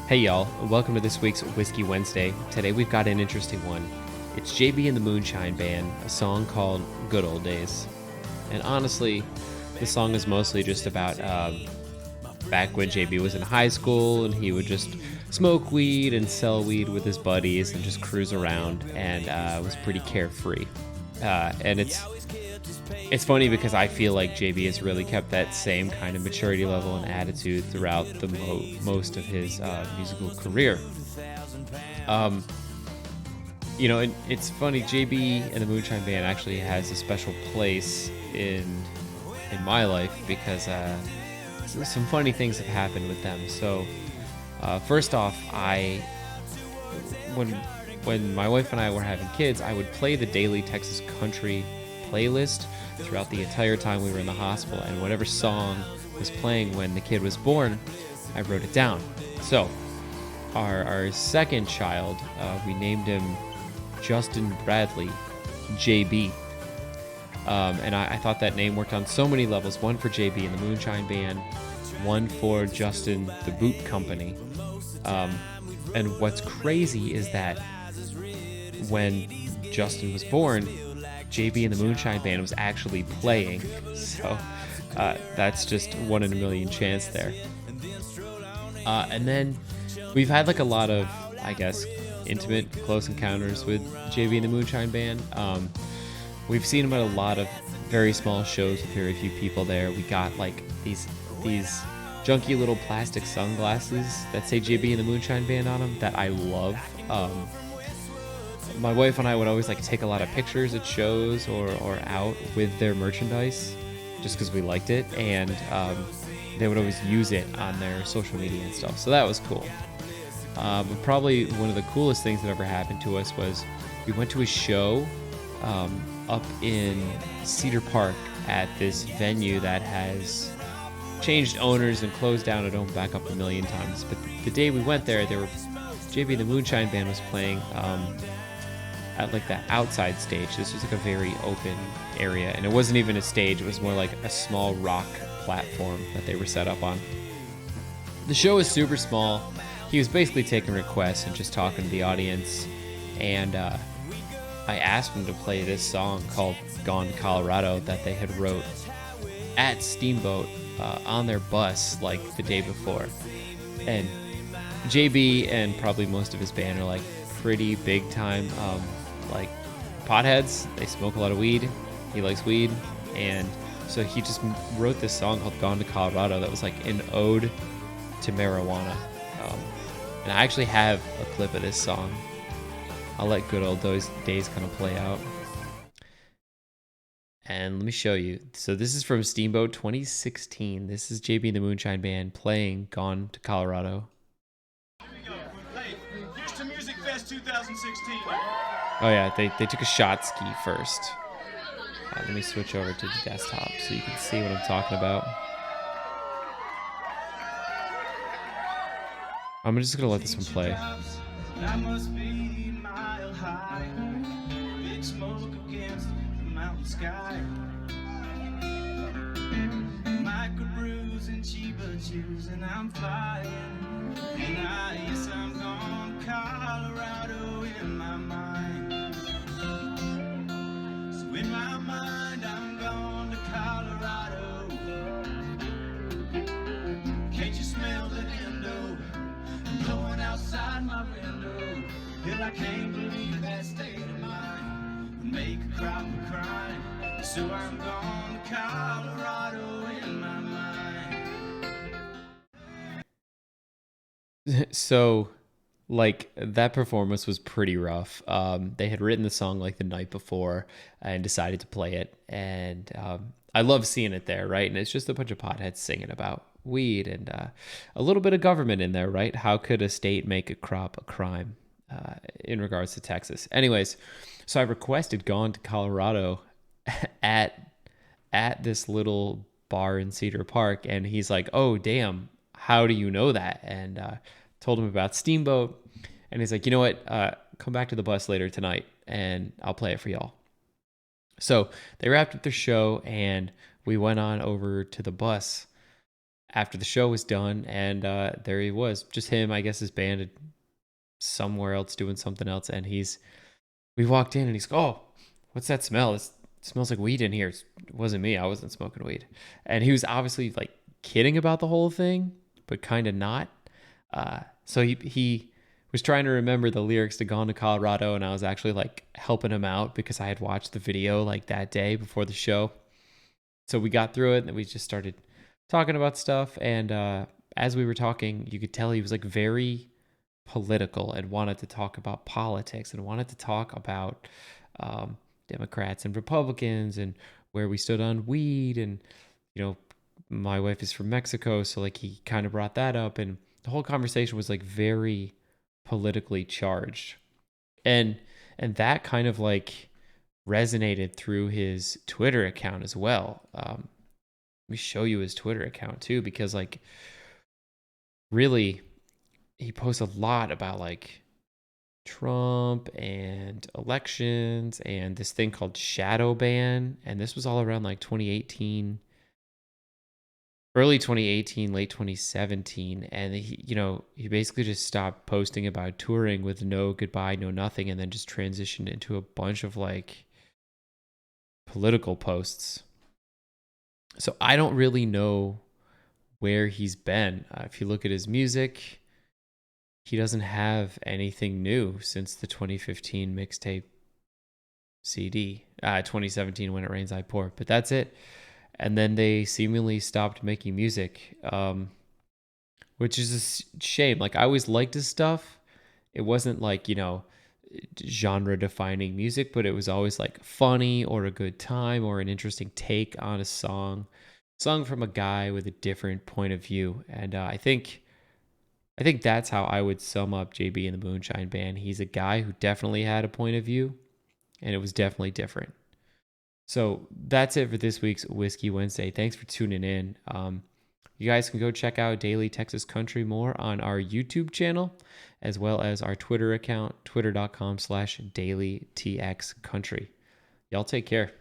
Hey y'all, welcome to this week's Whiskey Wednesday. Today we've got an interesting one. It's JB and the Moonshine Band, a song called Good Old Days. And honestly, the song is mostly just about back when JB was in high school and he would just smoke weed and sell weed with his buddies and just cruise around and was pretty carefree. And it's funny because I feel like JB has really kept that same kind of maturity level and attitude throughout the most of his musical career. Um, it's funny. JB and the Moonshine Band actually has a special place in my life because some funny things have happened with them. So first off, when my wife and I were having kids, I would play the Daily Texas Country playlist throughout the entire time we were in the hospital, and whatever song was playing when the kid was born, I wrote it down. So our second child, we named him Justin Bradley, JB. And I thought that name worked on so many levels. One for JB and the Moonshine Band, one for Justin the Boot Company. And what's crazy is that when Justin was born, JB and the Moonshine Band was actually playing. So that's just 1 in a million chance there. And then we've had like a lot of, I guess, intimate, close encounters with JB and the Moonshine Band. We've seen him at a lot of very small shows with very few people there. We got like these junky little plastic sunglasses that say JB and the Moonshine Band on them that I love. My wife and I would always like take a lot of pictures at shows or out with their merchandise just because we liked it, and they would always use it on their social media and stuff. So that was cool. But probably one of the coolest things that ever happened to us was we went to a show up in Cedar Park at this venue that has changed owners and closed down and opened back up a million times. But the day we went there were JB and the Moonshine Band was playing at like the outside stage. This was like a very open area, and it wasn't even a stage. It was more like a small rock platform that they were set up on. The show was super small. He was basically taking requests and just talking to the audience, and I asked him to play this song called Gone to Colorado that they had wrote at Steamboat on their bus like the day before. And JB and probably most of his band are like pretty big time like potheads. They smoke a lot of weed. He likes weed, and so he just wrote this song called Gone to Colorado that was like an ode to marijuana. And I actually have a clip of this song. I'll let good old those days kind of play out. And let me show you. So this is from Steamboat 2016. This is JB and the Moonshine Band playing Gone to Colorado. Here we go. Hey, here's to Music Fest 2016. Oh yeah, they took a shot ski first. Let me switch over to the desktop so you can see what I'm talking about. I'm just gonna let this one play. That must be mile high. Big smoke against the mountain sky. Microbrews and Chiba chews, and I'm flying. And yes, I'm gone to Colorado in my mind. So in my mind, I'm gone to Colorado. Can't you smell the endo blowing outside my window? Hell, I can't believe that state of mind would make a crop of crime. So I'm gone to Colorado in my mind. So, like, that performance was pretty rough. They had written the song like the night before and decided to play it, and I love seeing it there, right? And it's just a bunch of potheads singing about weed and a little bit of government in there, right? How could a state make a crop a crime in regards to Texas? Anyways, so I requested Gone to Colorado at this little bar in Cedar Park, and he's like, "Oh, damn, how do you know that?" And told him about Steamboat, and he's like, "You know what? Come back to the bus later tonight, and I'll play it for y'all." So they wrapped up their show, and we went on over to the bus. after the show was done, and there he was, just him. I guess his band had somewhere else doing something else, and we walked in, and he's like, "Oh, what's that smell? It smells like weed in here." It wasn't me. I wasn't smoking weed, and he was obviously like kidding about the whole thing, but kind of not. So he was trying to remember the lyrics to Gone to Colorado, and I was actually like helping him out because I had watched the video like that day before the show. So we got through it, and then we just started talking about stuff. And as we were talking, you could tell he was like very political and wanted to talk about politics and wanted to talk about Democrats and Republicans and where we stood on weed. And, you know, my wife is from Mexico, so like he kind of brought that up. And the whole conversation was like very politically charged. And that kind of like resonated through his Twitter account as well. Let me show you his Twitter account too, because like really he posts a lot about like Trump and elections and this thing called shadow ban. And this was all around like 2018, early 2018, late 2017. And he basically just stopped posting about touring with no goodbye, no nothing, and then just transitioned into a bunch of like political posts. So I don't really know where he's been. If you look at his music, he doesn't have anything new since the 2015 mixtape CD. 2017 When It Rains I Pour, but that's it. And then they seemingly stopped making music, which is a shame. Like I always liked his stuff. It wasn't like, genre defining music, but it was always like funny or a good time or an interesting take on a song sung from a guy with a different point of view. And I think that's how I would sum up JB and the Moonshine Band. He's a guy who definitely had a point of view, and it was definitely different. So that's it for this week's Whiskey Wednesday. Thanks for tuning in. You guys can go check out Daily Texas Country more on our YouTube channel, as well as our Twitter account, twitter.com/dailytxcountry. Y'all take care.